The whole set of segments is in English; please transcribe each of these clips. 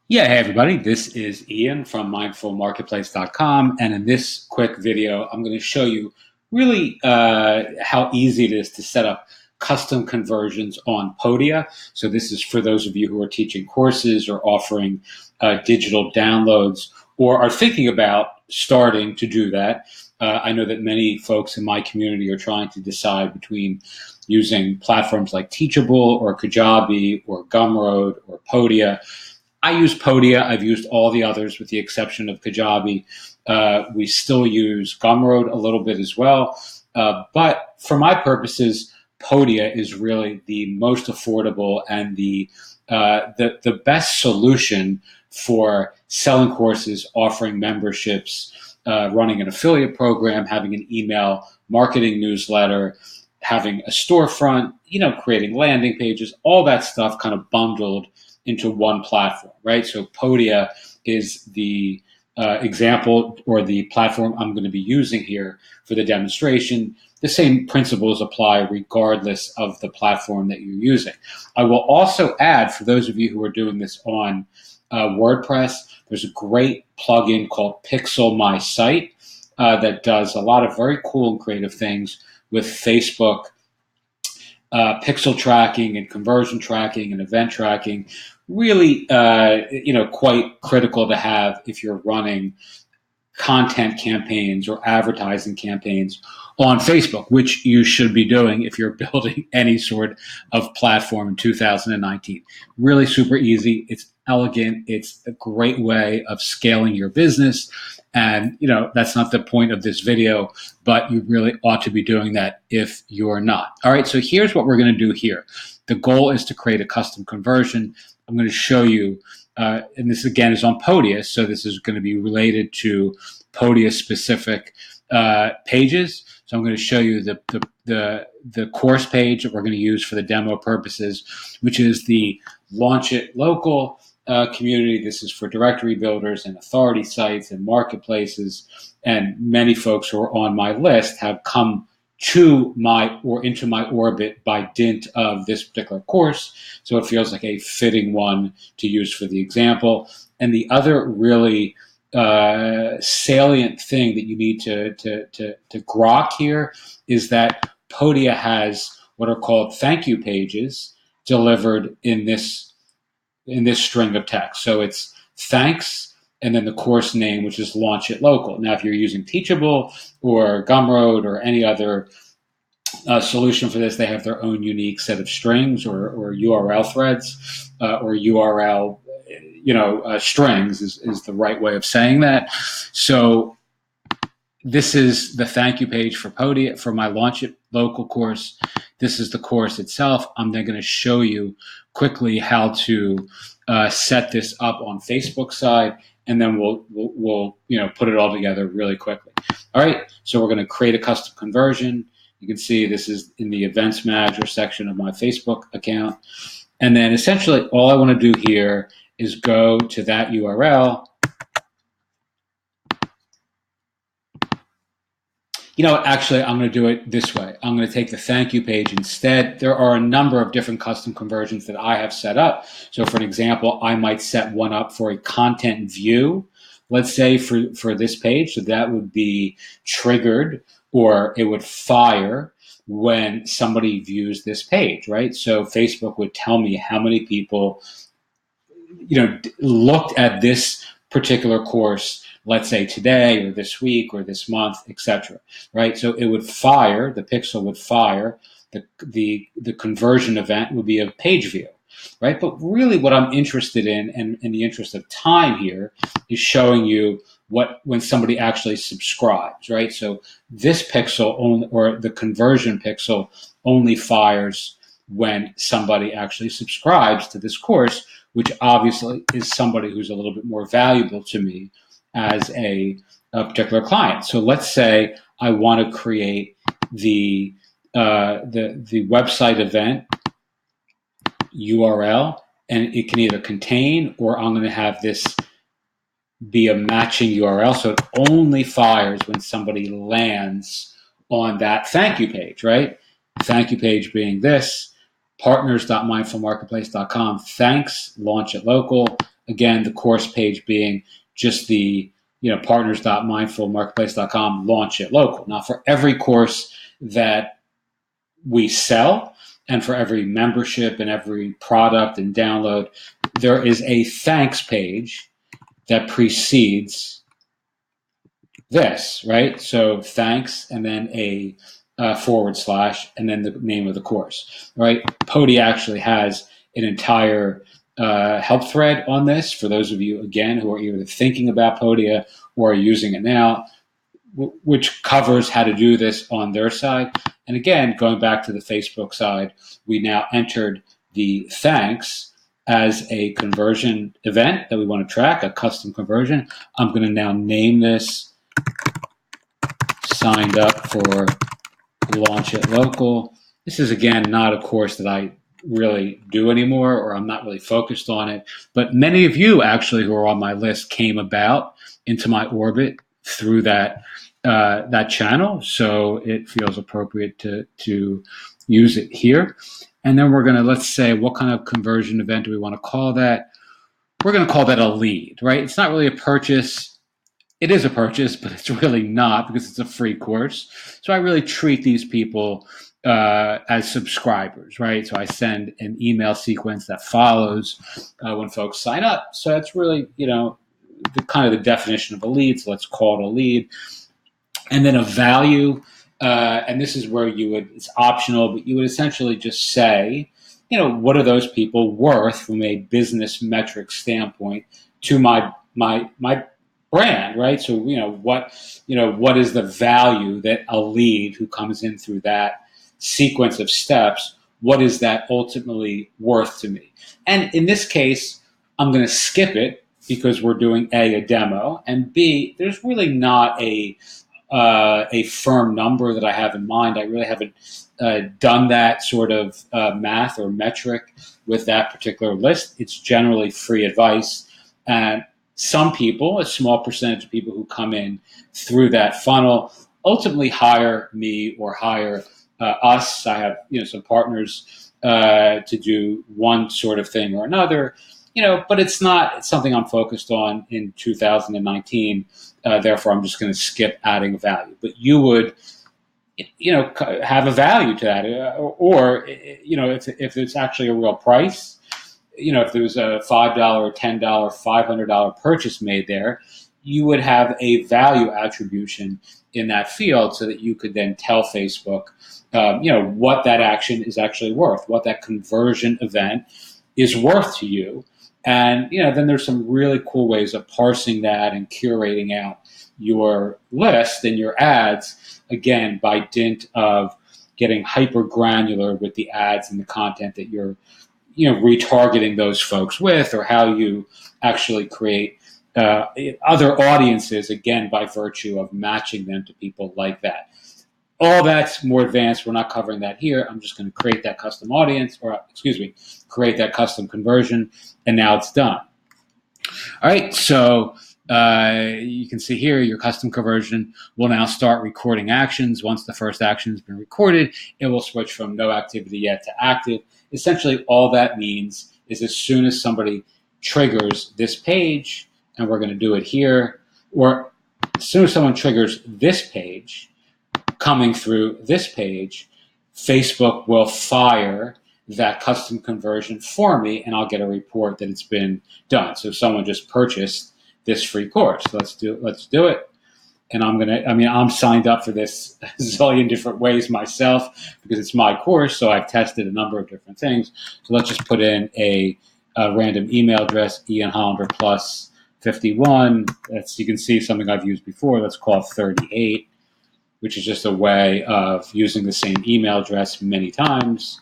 Yeah, hey everybody, this is Ian from mindfulmarketplace.com, and in this quick video, I'm going to show you really how easy it is to set up custom conversions on Podia. So this is for those of you who are teaching courses or offering digital downloads or are thinking about starting to do that. I know that many folks in my community are trying to decide between using platforms like Teachable or Kajabi or Gumroad or Podia. I use Podia. I've used all the others with the exception of Kajabi. We still use Gumroad a little bit as well. But for my purposes, Podia is really the most affordable and the best solution for selling courses, offering memberships, running an affiliate program, having an email marketing newsletter, having a storefront, creating landing pages, all that stuff kind of bundled into one platform, right? So Podia is the example or the platform I'm going to be using here for the demonstration. The same principles apply regardless of the platform that you're using. I will also add, for those of you who are doing this on WordPress, there's a great plugin called Pixel My Site that does a lot of very cool and creative things with Facebook pixel tracking and conversion tracking and event tracking. Really, quite critical to have if you're running content campaigns or advertising campaigns on Facebook, which you should be doing if you're building any sort of platform in 2019. Really super easy. It's elegant. It's a great way of scaling your business. And, that's not the point of this video, but you really ought to be doing that if you're not. All right, so here's what we're going to do here. The goal is to create a custom conversion. I'm going to show you and this again is on Podia, so this is going to be related to Podia specific pages. So I'm going to show you the course page that we're going to use for the demo purposes, which is the Launch It Local community. This is for directory builders and authority sites and marketplaces, and many folks who are on my list have come to my or into my orbit by dint of this particular course. So it feels like a fitting one to use for the example. And the other really salient thing that you need to grok here is that Podia has what are called thank you pages delivered in this string of text. So it's thanks and then the course name, which is Launch It Local. Now, if you're using Teachable or Gumroad or any other solution for this, they have their own unique set of strings or URL threads or URL, strings is the right way of saying that. So this is the thank you page for Podia for my Launch It Local course. This is the course itself. I'm then going to show you quickly how to set this up on Facebook side, and then we'll put it all together really quickly. All right, so we're going to create a custom conversion. You can see this is in the Events Manager section of my Facebook account. And then essentially all I want to do here is go to that URL. Actually, I'm going to do it this way. I'm going to take the thank you page instead. There are a number of different custom conversions that I have set up. So for an example, I might set one up for a content view, let's say for this page. So that would be triggered or it would fire when somebody views this page, right? So Facebook would tell me how many people, looked at this particular course, let's say today or this week or this month, etc. Right? So it would fire, the pixel would fire, the conversion event would be a page view, right? But really what I'm interested in the interest of time here, is showing you when somebody actually subscribes, right? So this pixel only, or the conversion pixel only fires when somebody actually subscribes to this course, which obviously is somebody who's a little bit more valuable to me as a particular client. So let's say I want to create the website event URL, and it can either contain, or I'm going to have this be a matching URL, so it only fires when somebody lands on that thank you page, right? The thank you page being this, partners.mindfulmarketplace.com. Thanks, Launch It Local. Again, the course page being just the partners.mindfulmarketplace.com, launch it local. Now, for every course that we sell and for every membership and every product and download, there is a thanks page that precedes this, right? So thanks, and then a / and then the name of the course, right? Podia actually has an entire help thread on this for those of you, again, who are either thinking about Podia or are using it now, which covers how to do this on their side. And again, going back to the Facebook side, we now entered the thanks as a conversion event that we want to track, a custom conversion. I'm going to now name this signed up for Launch It Local. This is, again, not a course that I really do anymore, or I'm not really focused on it. But many of you actually who are on my list came about into my orbit through that channel. So it feels appropriate to use it here. And then we're going to, let's say, what kind of conversion event do we want to call that? We're going to call that a lead, right? It's not really a purchase. It is a purchase, but it's really not, because it's a free course. So I really treat these people as subscribers, right? So I send an email sequence that follows when folks sign up. So that's really, the kind of the definition of a lead. So let's call it a lead. And then a value, and this is where it's optional, but you would essentially just say, what are those people worth from a business metric standpoint to my brand, right? So, what is the value that a lead who comes in through that sequence of steps, what is that ultimately worth to me? And in this case, I'm going to skip it because we're doing a demo, and B, there's really not a firm number that I have in mind. I really haven't done that sort of math or metric with that particular list. It's generally free advice, and some people, a small percentage of people who come in through that funnel, ultimately hire me or hire us. I have some partners to do one sort of thing or another, but it's not something I'm focused on in 2019. Therefore, I'm just going to skip adding value. But you would, have a value to that, or if it's actually a real price. If there was a $5, $10, $500 purchase made there, you would have a value attribution in that field so that you could then tell Facebook, what that action is actually worth, what that conversion event is worth to you. And, then there's some really cool ways of parsing that and curating out your list and your ads, again, by dint of getting hyper granular with the ads and the content that you're retargeting those folks with, or how you actually create other audiences, again, by virtue of matching them to people like that. All that's more advanced. We're not covering that here. I'm just going to create that custom audience, create that custom conversion, and now it's done. All right, so you can see here your custom conversion will now start recording actions. Once the first action has been recorded, it will switch from no activity yet to active. Essentially, all that means is as soon as somebody triggers this page, and we're going to do it here, or as soon as someone triggers this page, coming through this page, Facebook will fire that custom conversion for me, and I'll get a report that it's been done. So someone just purchased this free course. Let's do it. And I'm signed up for this a zillion different ways myself because it's my course. So I've tested a number of different things. So let's just put in a random email address, Ian Hollander plus 51. You can see something I've used before. Let's call it 38, which is just a way of using the same email address many times.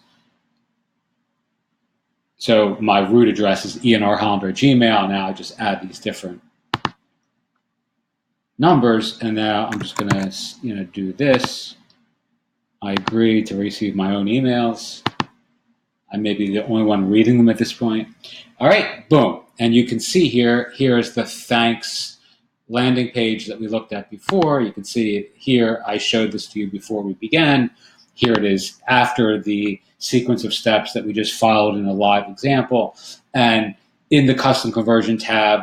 So my root address is ianrhollander@gmail. Now I just add these different numbers, and now I'm just going to do this. I agree to receive my own emails. I may be the only one reading them at this point. All right, boom. And you can see here is the thanks landing page that we looked at before. You can see it here. I showed this to you before we began. Here it is after the sequence of steps that we just followed in a live example. And in the custom conversion tab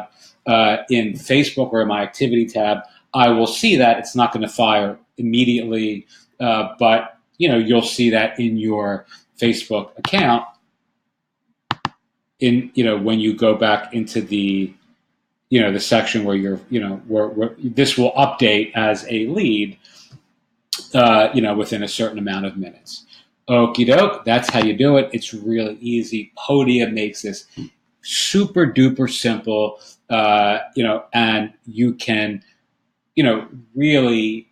in Facebook or in my activity tab, I will see that. It's not going to fire immediately, but you'll see that in your Facebook account when you go back into the the section where where this will update as a lead within a certain amount of minutes. Okie doke, that's how you do it. It's really easy. Podia makes this super duper simple, and you can really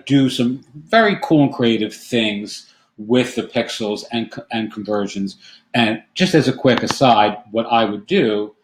do some very cool and creative things with the pixels and conversions. And just as a quick aside, what I would do,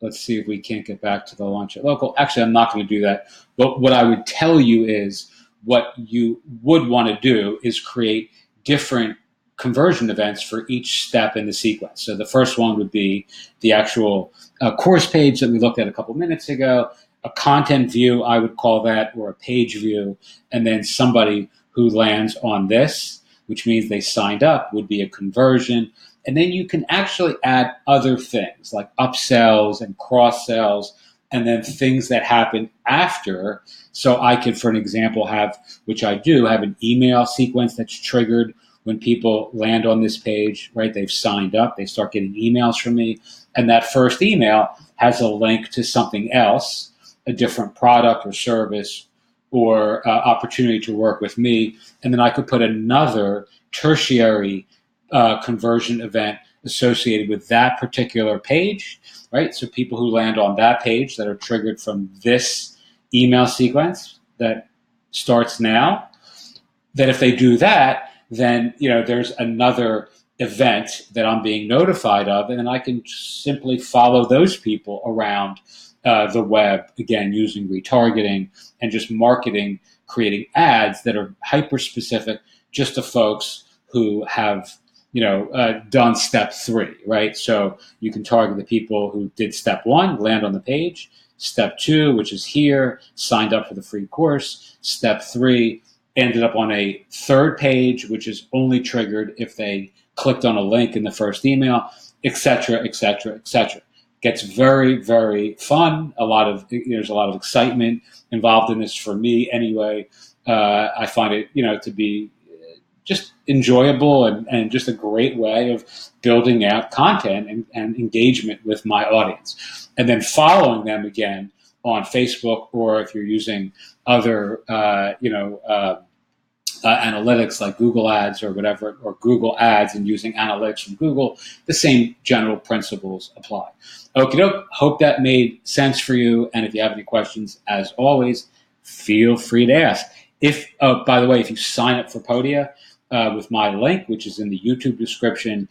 let's see if we can't get back to the launch at local. Actually, I'm not going to do that. But what I would tell you is what you would want to do is create different conversion events for each step in the sequence. So the first one would be the actual course page that we looked at a couple minutes ago, a content view, I would call that, or a page view, and then somebody who lands on this, which means they signed up, would be a conversion. And then you can actually add other things like upsells and cross sells, and then things that happen after. So I could, for an example, have, which I do, have an email sequence that's triggered when people land on this page, right? They've signed up, they start getting emails from me, and that first email has a link to something else, a different product or service or opportunity to work with me. And then I could put another tertiary conversion event associated with that particular page, right? So people who land on that page that are triggered from this email sequence that starts now, that if they do that, then there's another event that I'm being notified of, and then I can simply follow those people around the web, again, using retargeting and just marketing, creating ads that are hyper specific just to folks who have done step 3, right? So you can target the people who did step 1, land on the page, step 2, which is here, signed up for the free course, step 3, ended up on a third page, which is only triggered if they clicked on a link in the first email, etc., etc., etc. Gets very, very fun. There's a lot of excitement involved in this for me anyway. I find it, to be just enjoyable and just a great way of building out content and engagement with my audience. And then following them again on Facebook, or if you're using other, analytics like Google Ads or whatever, or Google Ads and using analytics from Google, the same general principles apply. Okie doke. Hope that made sense for you. And if you have any questions, as always, feel free to ask. By the way, if you sign up for Podia with my link, which is in the YouTube description,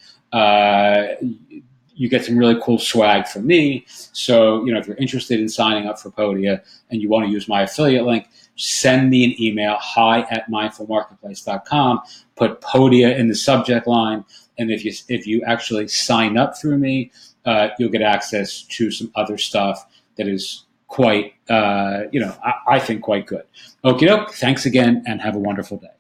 you get some really cool swag from me. So, if you're interested in signing up for Podia and you want to use my affiliate link, send me an email, hi@mindfulmarketplace.com, put Podia in the subject line. And if you actually sign up through me, you'll get access to some other stuff that is quite, I think quite good. Okie doke. Thanks again and have a wonderful day.